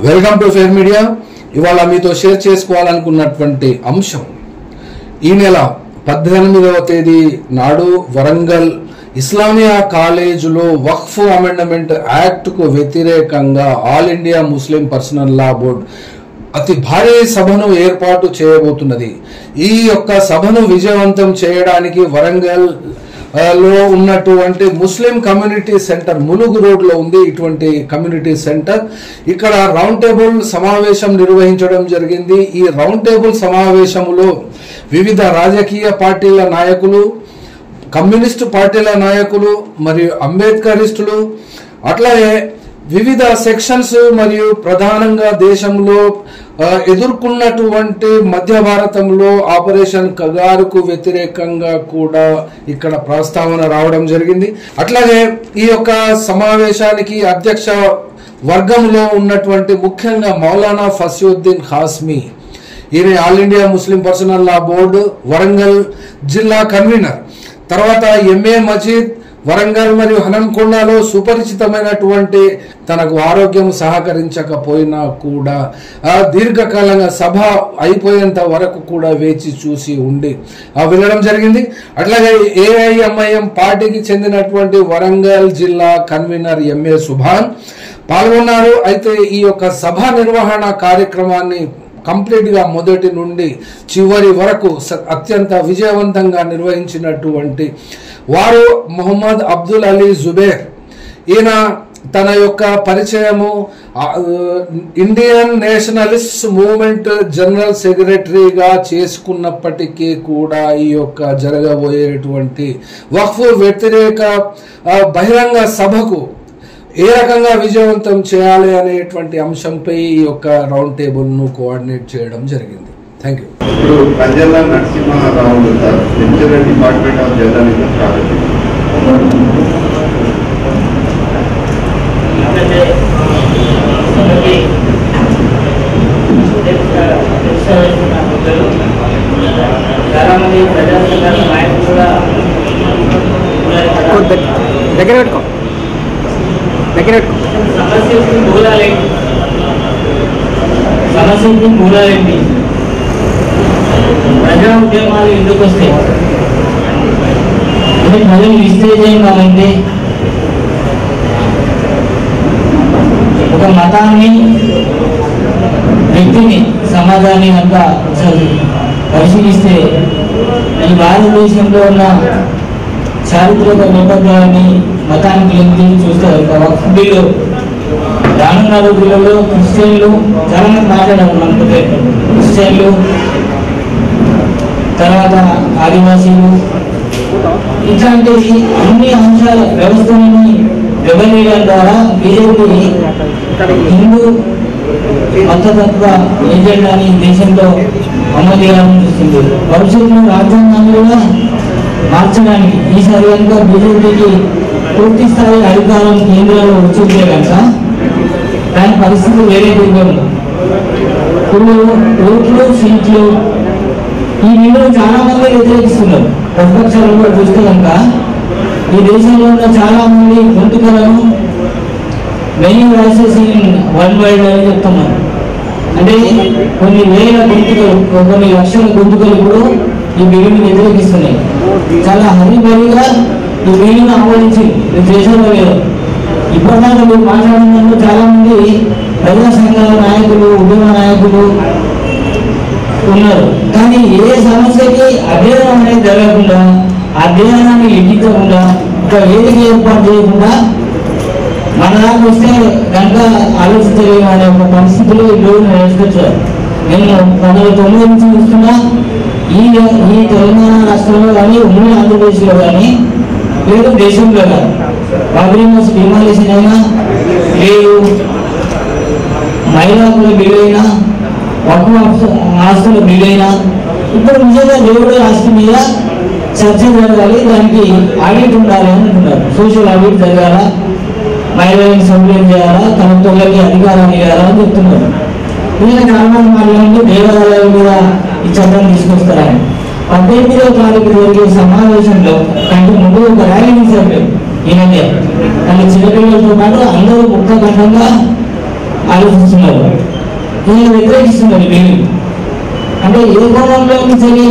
Welcome to fair media. ఇవాళ మీతో share చేసుకోవాలనుకున్నటువంటి అంశం, ఈ నెల 18వ తేదీ నాడు వరంగల్ ఇస్లామియా కాలేజీలో వక్ఫ్ అమెండ్మెంట్ యాక్ట్కు వ్యతిరేకంగా ఆల్ ఇండియా ముస్లిం పర్సనల్ లా బోర్డ్ అతి భారీ సభను ఏర్పాటు చేయబోతున్నది. ఈ యొక్క సభను విజయవంతం చేయడానికి వరంగల్ లో ఉన్నటువంటి ముస్లిం కమ్యూనిటీ సెంటర్ ములుగు రోడ్లో ఉంది. ఇటువంటి కమ్యూనిటీ సెంటర్ ఇక్కడ రౌండ్ టేబుల్ సమావేశం నిర్వహించడం జరిగింది. ఈ రౌండ్ టేబుల్ సమావేశంలో వివిధ రాజకీయ పార్టీల నాయకులు, కమ్యూనిస్టు పార్టీల నాయకులు మరియు అంబేద్కరిస్టులు, అట్లాగే వివిధ సెక్షన్స్ మరియు ప్రధానంగా దేశంలో ఎదుర్కొన్నటువంటి మధ్య భారతంలో ఆపరేషన్ కగారుకు వ్యతిరేకంగా కూడా ఇక్కడ ప్రస్తావన రావడం జరిగింది. అట్లాగే ఈ యొక్క సమావేశానికి అధ్యక్ష వర్గంలో ఉన్నటువంటి ముఖ్యంగా మౌలానా ఫసియుద్దీన్ ఖాస్మీ, ఈయన ఆల్ ఇండియా ముస్లిం పర్సనల్ లా బోర్డు వరంగల్ జిల్లా కన్వీనర్. తర్వాత ఎంఏ మజీద్ వరంగల్ మరియు హనంకొండలో సుపరిచితమైనటువంటి, తనకు ఆరోగ్యం సహకరించకపోయినా కూడా దీర్ఘకాలంగా సభ అయిపోయేంత వరకు కూడా వేచి చూసి ఉండి వెళ్ళడం జరిగింది. అట్లాగే ఏఐఎంఐఎం పార్టీకి చెందినటువంటి వరంగల్ జిల్లా కన్వీనర్ ఎంఏ సుభాన్ పాల్గొన్నారు. అయితే ఈ యొక్క సభ నిర్వహణ కార్యక్రమాన్ని కంప్లీట్ గా మొదటి నుండి చివరి వరకు అత్యంత విజయవంతంగా నిర్వహించినటువంటి వారు మొహమ్మద్ అబ్దుల్ అలీ జుబేర్. ఈయన తన యొక్క పరిచయము ఇండియన్ నేషనలిస్ట్ మూవ్మెంట్ జనరల్ సెక్రటరీగా చేసుకున్నప్పటికీ కూడా ఈ యొక్క జరగబోయేటువంటి వక్ఫ్ వ్యతిరేక బహిరంగ సభకు ఏ రకంగా విజయవంతం చేయాలి అనేటువంటి అంశంపై ఈ యొక్క రౌండ్ టేబుల్ ను కోఆర్డినేట్ చేయడం జరిగింది. Thank you. ఇప్పుడు Panjala Narasimharao lecturer department of journalism కాబట్టి చాలా మంది ప్రజా సంఘాల నాయకులు కూడా దగ్గర పెట్టుకో. సమస్యకి మూలాలేంటి, ప్రజా ఉద్యమాలు ఎందుకు వస్తాయి, ఇది ప్రజలు విశ్లేషణ కావాలంటే ఒక మతాన్ని, వ్యక్తిని, సమాజాన్ని అంతా పరిశీలిస్తే ఈ భారతదేశంలో ఉన్న చారిత్రక నేపథ్యాన్ని మతానికి లింక్ చూస్తే వక్ఫ్ బిల్లు రానున్న రోజులలో క్రిస్టియన్లు చాలా మంది మాట్లాడారు. అనుకుంటే క్రిస్టియన్లు, తర్వాత ఆదివాసీలు, ఇట్లాంటి అన్ని అంశాల వ్యవస్థని దెబ్బతీయడం ద్వారా బీజేపీ హిందూ మతతత్వ ఏజెండాని దేశంలో అమలు చేయాలని చూస్తుంది. భవిష్యత్తులో రాజ్యాంగాన్ని కూడా మార్చడానికి ఈసారి కనుక బీజేపీకి పూర్తి స్థాయి అధికారం కేంద్రంలో వచ్చిందే కనుక దాని పరిస్థితి వేరే ఉంది. ఇప్పుడు ఓట్లు, సీట్లు ఈ వీళ్ళు చాలా మంది వ్యతిరేకిస్తున్నారు. ప్రతిపక్షాలు కూడా చూస్తే కనుక ఈ దేశంలో ఉన్న చాలా మంది గొంతుకలను many voices in one wide అని చెప్తున్నారు. అంటే కొన్ని వేల గొంతుకలు, కొన్ని లక్షల గొంతుకలు ఇప్పుడు ఈ బిల్లుని వ్యతిరేకిస్తున్నాయి. చాలా హరిబరిగా ఈ బిల్లును ఆమోదించి దేశంలో లేదు. ఇప్పటిదాకా మీరు మాట్లాడినందుకు చాలా మంది ప్రజా సంఘాల నాయకులు, ఉద్యమ నాయకులు ఉన్నారు. కానీ ఏ సమస్యకి అధ్యయనం అనేది జరగకుండా, అధ్యయనాన్ని లిఖించకుండా, ఒక వేదిక ఏర్పాటు చేయకుండా మన దాకా వస్తే కనుక ఆలోచించలేము అనే ఒక పరిస్థితుల్లో ఈ రోజు నేర్చుకొచ్చారు. నేను 1909 నుంచి చూస్తున్నా ఈ తెలంగాణ రాష్ట్రంలో కానీ, ఉమ్మడి ఆంధ్రప్రదేశ్లో కానీ, లేదు దేశంలో కానీ, బాబ్రీ మసీద్ డిమాలిషన్ అయినా, లేదు మహిళల బిల్లు అయినా, వక్ఫ్ ఆస్తుల బిల్లు అయినా, ఇప్పుడు నిజంగా దేవుడు ఆస్తి మీద చర్చ జరగాలి, దానికి ఆడిట్ ఉండాలి అని అంటున్నారు. సోషల్ ఆడిట్ జరగాల, మహిళలను సౌకర్యం చేయాలా, తమ తొలగి అధికారాన్ని ఇవ్వాలా అని చెప్తున్నారు. ఇలా చాలా మంది మాట్లాడుతూ దేవాలయాల మీద ఈ చట్టం తీసుకొస్తారని 18వ తారీఖు జరిగే సమావేశంలో కంటే ముందు ఒక ర్యాలీ తీశారు. ఈ మధ్య కానీ చిన్నపిల్లలతో పాటు అందరూ ముక్తఖండంగా ఆలోచిస్తున్నారు, వీళ్ళు వ్యతిరేకిస్తున్నారు. వీళ్ళు అంటే ఏ కోణంలో సరే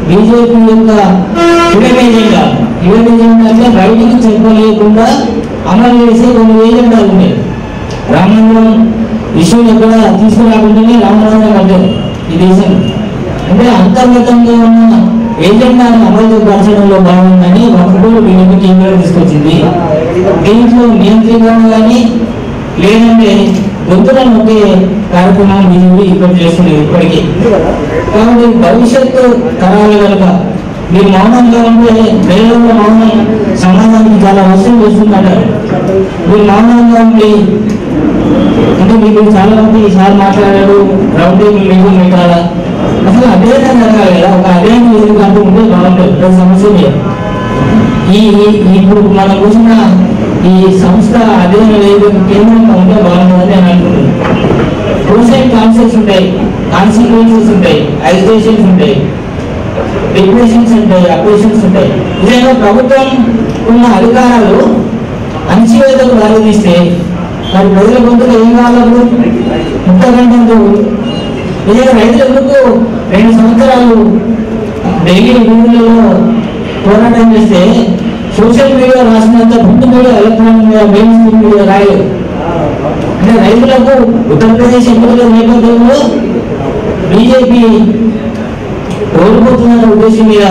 బీజేపీ యొక్క ఎజెండా అంటే బయటికి చెప్పలేకుండా అమలు చేసే కొన్ని ఏజెండాలు ఉన్నాయి. రామమందిరం విషయం ఎక్కడ తీసుకురాకుండానే రామమందిరం పడ్డారు ఈ దేశం. అంటే అంతర్గతంగా ఉన్న ఏజెండాను అమలు పరచడంలో భాగంగానే ఒకప్పుడు బీజేపీ తీవ్రంగా తీసుకొచ్చింది. దీంట్లో నియంత్రణ కానీ లేదంటే గొంతుల నొక్కే కార్యక్రమం బీజేపీ ఇప్పుడు చేస్తుంది ఇప్పటికీ. కాబట్టి భవిష్యత్తు తరాల కనుక మీరు మౌనంగా ఉంటే ప్రజల మౌనం సమాజానికి చాలా అవసరం చేస్తుందంటారు. మీరు మౌనంగా ఉండి అంటే మీకు చాలా మంది ఈసారి మాట్లాడారు, రౌండ్ టేబుల్ మీటింగ్ పెట్టాలా, అసలు అధ్యయనం జరగాలి కదా. ఒక అధ్యయనం మీటింగ్ అంటూ ఉంటే బాగుంటుంది ప్రతి సమస్య. ఇప్పుడు మనం కూర్చున్న ఈ సంస్థ అధ్యయనం కేంద్రంగా ఉంటే బాగుంటుందని నేను అనుకుంటున్నాను. ప్రోస్ అండ్ కాన్సెప్ట్స్ ఉంటాయి, కాన్సిక్వెన్సెస్ ఉంటాయి, అజిటేషన్స్ ఉంటాయి, డిప్రెషన్స్ ఉంటాయి, అప్రెషన్స్ ఉంటాయి. నిజంగా ప్రభుత్వం ఉన్న అధికారాలు అణచివేతకు దారితీస్తే మరి ప్రజల గొంతులు ఏం కావాలప్పుడు ముఖ్యమంత్రి నిజంగా రైతులకు 2 సంవత్సరాలు డైలీ న్యూస్లలో పోరాటం చేస్తే సోషల్ మీడియా రాసినంత print media, electronic media, mainstream media రాయలేదు. అంటే రైతులకు ఉత్తరప్రదేశ్ ఎన్నికల నేపథ్యంలో బీజేపీ ఓడిపోతున్న ఉద్దేశం మీద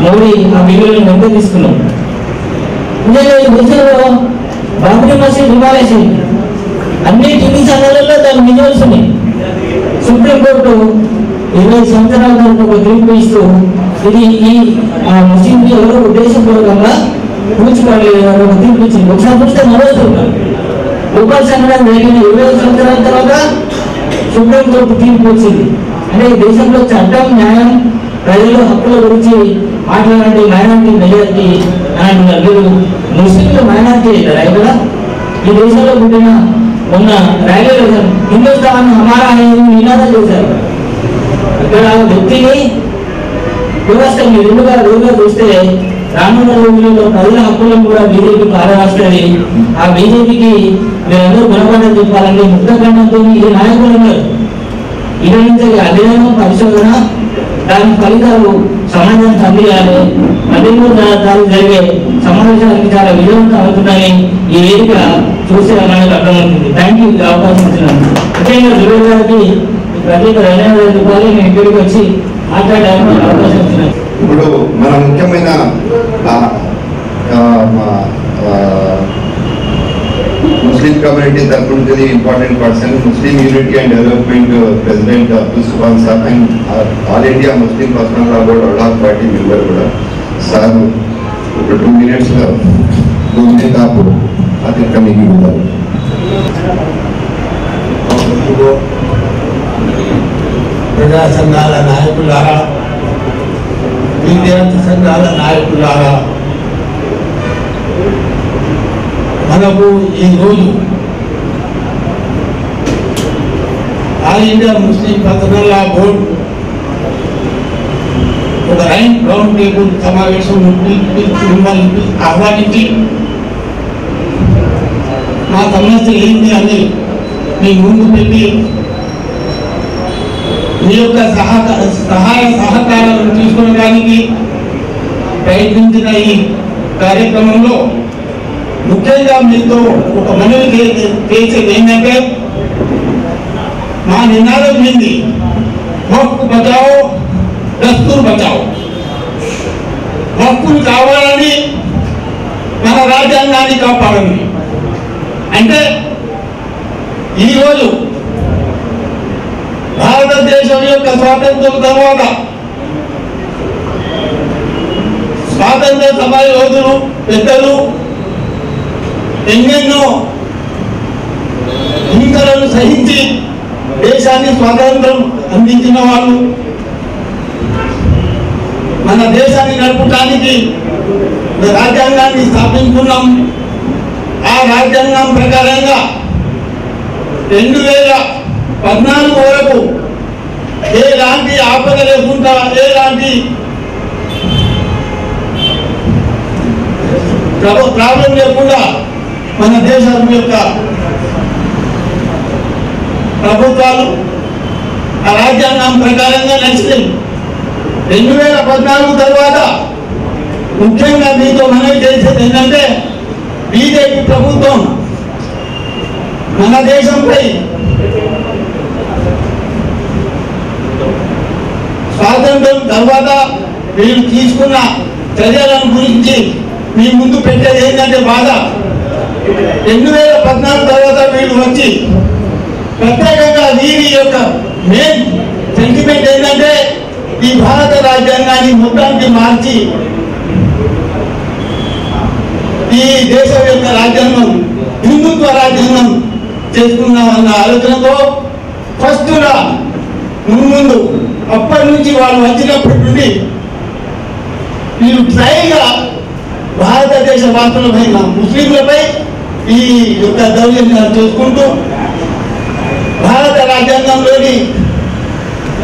మోడీ ఆ బిల్లులను వెంట తీసుకున్నాం. నిజంగా ఈ దేశంలో బాబ్రీ మసీద్ రివాల్యూషన్ అన్ని టీవీ ఛానళ్లలో దాని విజువల్స్ ఉన్నాయి. సుప్రీంకోర్టు 20 సంవత్సరాల వరకు ఒక తీర్పు ఇస్తూ ఇది ఈ ముస్లింలు ఎవరో ఉద్దేశపూర్వకంగా కూర్చుకోలేదు ఒక తీర్పు ఇచ్చింది. ఒకసారి చూస్తే నడుస్తున్నారు. లోకల్ సంఘటన జరిగిన 20 సంవత్సరాల తర్వాత సుప్రీంకోర్టు తీర్పు వచ్చింది. అంటే ఈ దేశంలో చట్టం, న్యాయం, ప్రజల హక్కుల గురించి మాట్లాడండి మైనారిటీ మెజారిటీ అని అంటున్నారు. మీరు ముస్లింలు మైనారిటీ అవుతారా ఇక్కడ? ఈ దేశంలో పుట్టిన మొన్న ర్యాలీలో హిందుస్థాన్ హమారా అనేది నినాదం చేశారు. ఇక్కడ వ్యక్తిని వ్యవస్థ మీరు రెండుగా చూస్తే రానున్న రోజుల్లో ప్రజల హక్కులను కూడా బీజేపీ పారవేస్తుంది. ఆ బీజేపీకి మీరందరూ గుణపడని చెప్పాలంటే ముక్తఖండంతో ఈ నాయకులు ఉన్నారు. ఇక నుంచి అధ్యయనం, పరిశోధన, దాని ఫలితాలు సమాజానికి అందియాలి. 13 తారీఖు జరిగే సమావేశానికి చాలా విజయవంతం అవుతుందని ఈ వేదిక చూస్తే మనకు అర్థమవుతుంది. థ్యాంక్ యూ అవకాశం ఇచ్చినాను. ముఖ్యంగా జుబేర్ గారికి ప్రత్యేక ధన్యవాదాలు చెప్పాలి. నేను ఇక్కడికి వచ్చి మాట్లాడడానికి అవకాశం ఇచ్చినాను. ఇప్పుడు మన ముఖ్యమైన ముస్లిం కమ్యూనిటీ తరఫు నుంచి important person, Muslim unity and development president Abdul Subhan sir and all India Muslim personal law board Allah party member కూడా సార్ ఒక 2 minutes 2 minutes आप आखिर करने की बताओ. ప్రజా సంఘాల నాయకులారా, విద్యార్థి సంఘాల నాయకులారా, మనకు ఈరోజు ఆల్ ఇండియా ముస్లిం పర్సనల్ లా బోర్డు ఒక రౌండ్ టేబుల్ సమావేశం మిమ్మల్ని ఆహ్వానించి మా సమస్య ఏంటి అని మీ ముందు పెట్టి మీ యొక్క సహాయ సహకారాలను తీసుకోవడానికి ప్రయత్నించిన ఈ కార్యక్రమంలో ముఖ్యంగా మీతో ఒక మనవి చేసేది ఏంటంటే మా నినాదం ఏంది? వక్ఫ్ బచావో, దస్తూర్ బచావో. వక్ఫ్ను కావాలని, మన రాజ్యాంగాన్ని కాపాడండి. అంటే ఈరోజు భారతదేశం యొక్క స్వాతంత్రం తర్వాత స్వాతంత్ర సమర యోధులు, పెద్దలు ఎన్నెన్నో హింసలను సహించి దేశాన్ని స్వాతంత్రం అందించిన వాళ్ళు, మన దేశాన్ని నడపడానికి రాజ్యాంగాన్ని స్థాపించుకున్నాం. ఆ రాజ్యాంగం ప్రకారంగా 2014 వరకు ఎలాంటి ఆపద లేకుండా, ఎలాంటి ప్రాబ్లం లేకుండా మన దేశం యొక్క ప్రభుత్వాలు ఆ రాజ్యాంగం ప్రకారంగా నడిచింది. 2014 తర్వాత ముఖ్యంగా మీతో మనవి చేసేది ఏంటంటే బీజేపీ ప్రభుత్వం మన దేశంపై స్వాతంత్రం తర్వాత వీళ్ళు తీసుకున్న చర్యలను గురించి మీ ముందు పెట్టేది ఏంటంటే బాధ. 2014 తర్వాత వీళ్ళు వచ్చి ప్రత్యేకంగా వీరి యొక్క మెయిన్ సెంటిమెంట్ ఏంటంటే ఈ భారత రాజ్యాంగాన్ని మొత్తానికి మార్చి ఈ దేశం యొక్క రాజ్యాంగం హిందుత్వ రాజ్యాంగం చేసుకున్నామన్న ఆలోచనతో ఫస్ట్గా ముందు అప్పటి నుంచి వాళ్ళు వచ్చినప్పటి నుండి వీళ్ళు ట్రైగా భారతదేశ వాసులపైన ముస్లింలపై ఈ యొక్క దౌర్జన్యాలు చేసుకుంటూ భారత రాజ్యాంగంలోని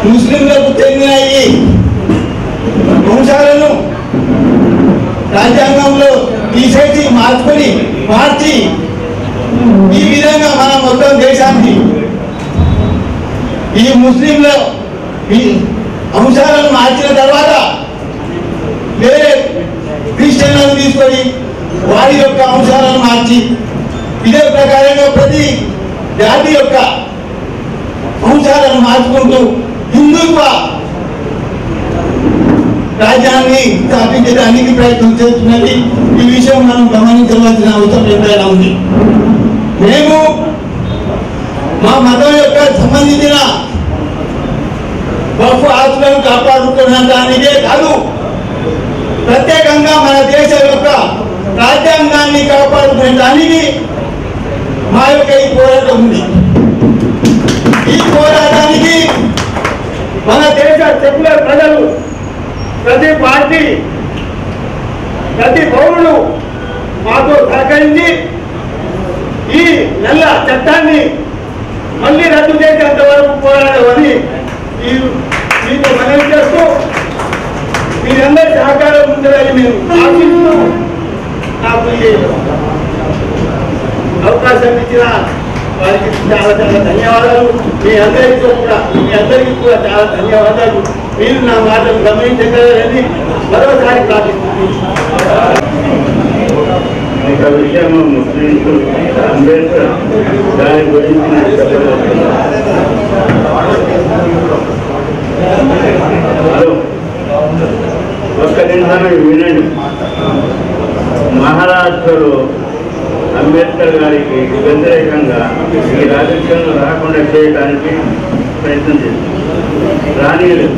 ముస్లింలకు చెందిన ఈ అంశాలను రాజ్యాంగంలో తీసేసి మార్చి ఈ విధంగా మన మొత్తం దేశాన్ని ఈ ముస్లింల ఈ అంశాలను మార్చిన తర్వాత వేరే క్రిస్టియన్లను తీసుకొని వారి యొక్క అంశాలను మార్చి ఇదే ప్రకారంగా ప్రతి జాతి యొక్క అంశాలను మార్చుకుంటూ హిందుత్వ రాజ్యాన్ని స్థాపించడానికి ప్రయత్నం చేస్తున్నది. ఈ విషయం మనం గమనించవలసిన అవసరం ఎంతైనా ఉంది. మేము మా మతం యొక్క సంబంధించిన వక్ఫ్ ఆస్తులను కాపాడుకోవడానికే కాదు, ప్రత్యేకంగా మన దేశం యొక్క రాజ్యాంగాన్ని కాపాడుకోవడానికి మా యొక్క ఈ పోరాటం ఉంది. ఈ పోరాటానికి మన దేశ సెక్యులర్ ప్రజలు, ప్రతి పార్టీ, ప్రతి పౌరులు మాతో సహకరించి ఈ నల్ల చట్టాన్ని మళ్ళీ రద్దు చేసేంత వరకు పోరాడమని మీకు మనవి చేస్తూ మీరందరి సహకారం ఉంటుందని మేము ఆశిస్తూ నాకు ఈ అవకాశం ఇచ్చిన వారికి చాలా చాలా ధన్యవాదాలు. మీ అందరికీ కూడా చాలా ధన్యవాదాలు. మీరు నా మాటలు గమనించగలరని మరోసారి ప్రార్థిస్తున్నాను. ఒక విషయం ముస్లింస్ అంబేద్కర్ దాని గురించి హలో ఒక్క నిమిషాన్ని వినండి. మహారాష్ట్రలో అంబేద్కర్ గారికి వ్యతిరేకంగా ఈ రాజకీయాలు రాకుండా చేయడానికి ప్రయత్నం చేశారు, రానియలేదు.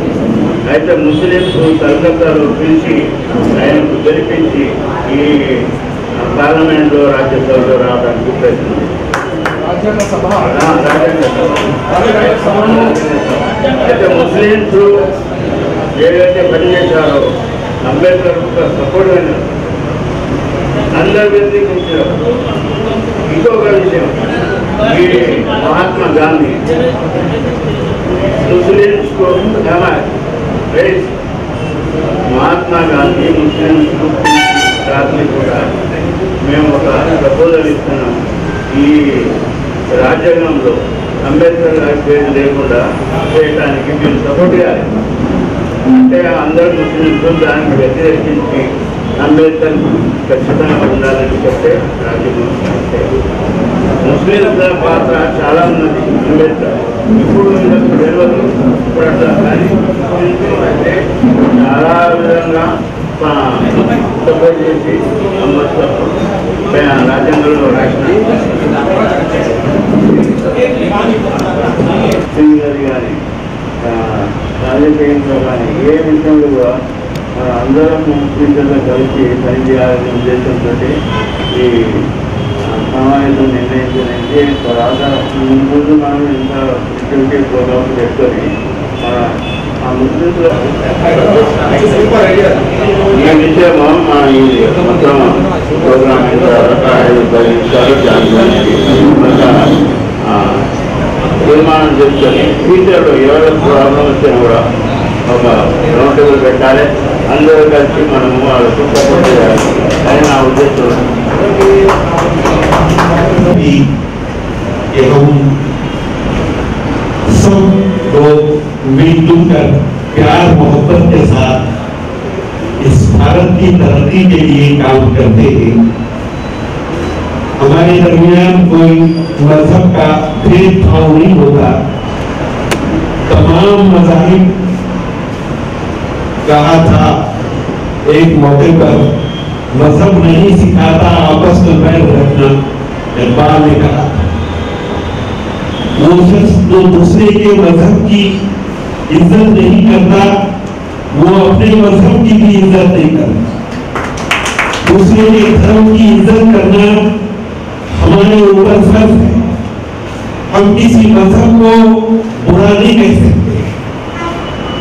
అయితే ముస్లింస్ కలకత్తాలో పిలిచి ఆయనకు గెలిపించి ఈ పార్లమెంట్లో రాజ్యసభలో రావడానికి ప్రయత్నం అయితే ముస్లింస్ ఏదైతే పనిచేశారో అంబేద్కర్ సపోర్ట్ అయినారు, అందరు వ్యతిరేకించారు. ఇంకొక విషయం, ఈ మహాత్మా గాంధీ ముస్లింస్ కు మహాత్మా గాంధీ ముస్లింస్ రాత్రి కూడా మేము ఒక ప్రపోజల్ ఇస్తున్నాం. ఈ రాజ్యాంగంలో అంబేద్కర్ గారి పేరు లేకుండా చేయడానికి మేము సపోర్ట్ చేయాలి అంటే అందరూ ముస్లింస్ దానికి వ్యతిరేకించి అంబేద్కర్ ఖచ్చితంగా ఉండాలని చెప్తే రాజ్యాంగం ముస్లింల పాత్ర చాలా ఉన్నది. అంబేద్కర్ ఇప్పుడు తెలియదు, ఇప్పుడు అట్లా కానీ అంటే చాలా విధంగా సపోర్ట్ చేసి రాజ్యాంగంలో రాసిన కానీ రాజకీయంలో కానీ ఏ విషయంలో కూడా అందరం ముస్లింలతో కలిసి పనిచేయాలనే ఉద్దేశంతో ఈ సమావేశం నిర్ణయించడానికి ముందు మనం ఇంత యాక్టివిటీ ప్రోగ్రామ్ పెట్టుకొని ఆ ముస్లింలు విషయమో ఈ మొత్తం ప్రోగ్రామ్ అయిన తర్వాత 5-10 నిమిషాలు తీర్మానం చేసుకొని ఫ్యూచర్లో ఎవరికి ప్రాబ్లం వచ్చినా కూడా ఒక రౌండ్ టేబుల్ పెట్టాలి, అందరూ కలిసి మనము వాళ్ళకు సపోర్ట్ చేయాలి అని నా ఉద్దేశం. सब लोग मिलजुल कर प्यार मोहब्बत के साथ इस भारत की तरक्की के लिए काम करते हैं। हमारे दरमियान कोई मजहब का भेदभाव नहीं होता। तमाम मज़ाहिब कहा था एक मौके पर, मजहब नहीं सिखाता आपस में बैर रखना, इकबाल ने कहा। वो शख्स जो दूसरे के मजहब की इज्जत नहीं करता, वो अपने मजहब की भी इज्जत नहीं करता। दूसरे के धर्म की इज्जत करना हमारे ऊपर फर्ज है। हम किसी मजहब को बुरा नहीं कह सकते।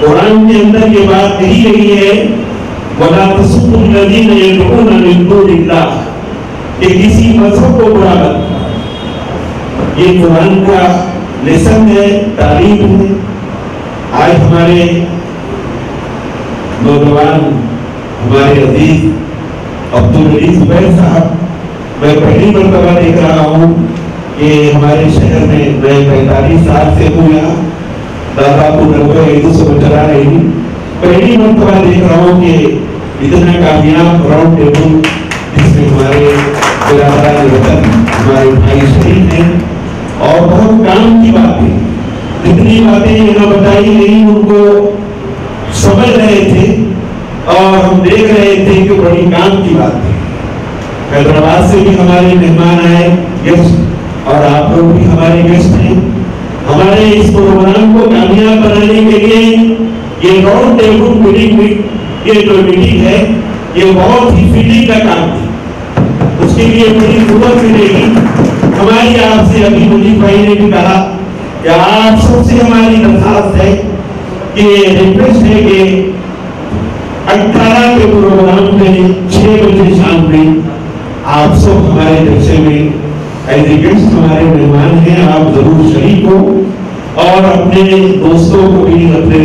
कुरान के अंदर ये बात कही गई है, वला तसुब्बुल लज़ीना यदऊना मिन दूनिल्लाह, कि किसी मजहब को बुरा मत करो। ये कुरान का लेसन है, तालीम है। आज हमारे नौजवान, हमारे अजीज अब्दुल अजीज जुबैर साहब, मैं पहली मरतबा देख रहा हूँ कि हमारे शहर में, मैं 45 साल से हूँ यहाँ, दादा को 90 से चला रही हूँ, पहली मरतबा देख रहा हूँ कि इतना कामयाब राउंड टेबल जिसमें हमारे बिरादरान वतन, हमारे भाई शहीद हैं, और बहुत काम की बातें, जितनी बातें यहाँ बताई गई उनको समझ रहे थे और हम देख रहे थे कि बड़ी काम की बात है। हैदराबाद से भी हमारे मेहमान आए, गेस्ट, और आप लोग भी हमारे गेस्ट हैं। हमारे इस प्रोग्राम को कामयाब बनाने के लिए ये राउंड टेबल मीटिंग, ये जो मीटिंग है, ये बहुत ही फील्डिंग का काम है। उसके लिए बड़ी जरूरत मिलेगी हमारी आपसे। अभी मुझीब भाई ने भी कहा कि आप सबसे हमारी दरखास्त है कि रिक्वेस्ट है कि 18 के प्रोग्राम में 6 बजे शाम में आप सब हमारे जलसे में एज ए गेस्ट हमारे मेहमान हैं, आप जरूर शरीक हो और अपने दोस्तों को भी, अपने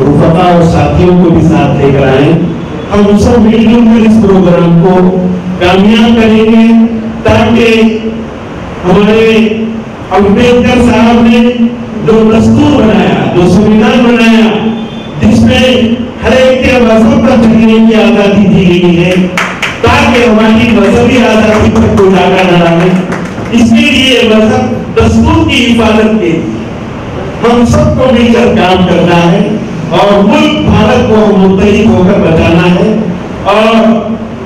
रुफका और साथियों को भी साथ लेकर आए। हम सब मिलजुल कर इस प्रोग्राम को कामयाब करेंगे ताकि हमारे अम्बेडकर साहब ने जो दस्तूर बनाया, जो संविधान बनाया, जिसमें हर एक के मजहब पर चलने की आजादी दी गई है, ताकि हमारी मजहबी आजादी पर कोई डाका न डाले, इसके लिए मजहब दस्तूर की हिफाजत के लिए हम सबको मिलकर काम करना है और मुल्क भारत को मुत्तहिद होकर बचाना है। और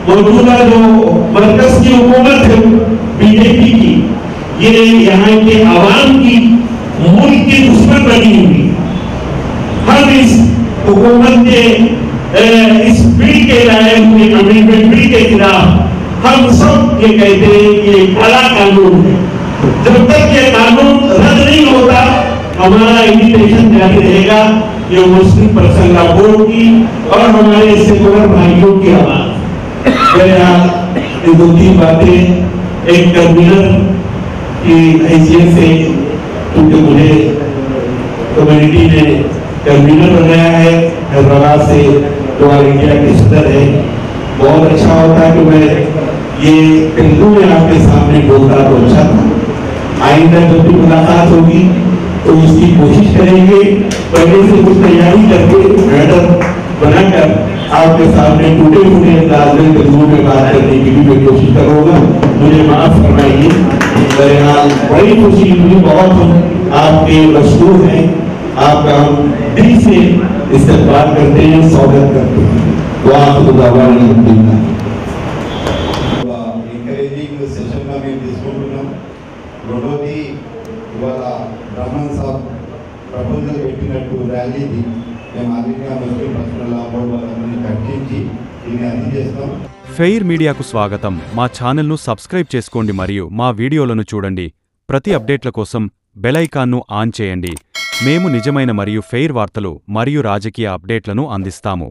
मौजूदा जो मरकज की हुकूमत है बीजेपी की, ये यहाँ के आवाम की, मुल्क की दुश्मन बनी हुई है। हम इस हुकूमत के इस बिल के लाए हुए अमेंडमेंट बिल के खिलाफ हम सब ये कहते हैं कि ये काला कानून है। जब तक ये कानून रद्द नहीं होता, हमारा एजुकेशन जारी रहेगा। ये मुस्लिम पर्सनल लॉ बोर्ड की और हमारे सेकुलर भाइयों की आवाज। ये 2-3 बातें एक कन्वीनर की हैसियत से, क्योंकि मुझे कम्युनिटी ने कन्वीनर बनाया है हैदराबाद से, जो ऑल इंडिया के सदर है, बहुत अच्छा होता है कि मैं ये तेलुगु में आपके सामने बोलता तो अच्छा था। आइंदा जब भी मुलाकात होगी तो इसकी कोशिश करेंगे, पहले से कुछ तैयारी करके मैटर बनाकर आपके सामने टूटे फूटे अंदाज में तेलुगु में बात करने की भी मैं कोशिश करूंगा। मुझे माफ फरमाइए। बहरहाल बड़ी खुशी हुई, बहुत हम आपके मशहूर हैं, आपका हम दिल से इस्तेमाल करते हैं, स्वागत करते हैं। ఎంకరేజింగ్ సెషన్ గా మేము తీసుకుంటున్నాం। రెండోది, ఇవాళ బ్రహ్మన్ సాబ్ ప్రపోజల్ పెట్టినట్టు ర్యాలీది మేము ఆల్ ఇండియా ముస్లిం పర్సనల్ లా బోర్డు వాళ్ళందరినీ చర్చించి దీన్ని అందజేస్తాం। ఫెయిర్ మీడియాకు స్వాగతం। మా ఛానల్ను సబ్స్క్రైబ్ చేసుకోండి మరియు మా వీడియోలను చూడండి। ప్రతి అప్డేట్ల కోసం బెల్ ఐకాన్ను ఆన్ చేయండి। మేము నిజమైన మరియు ఫెయిర్ వార్తలు మరియు రాజకీయ అప్డేట్లను అందిస్తాము।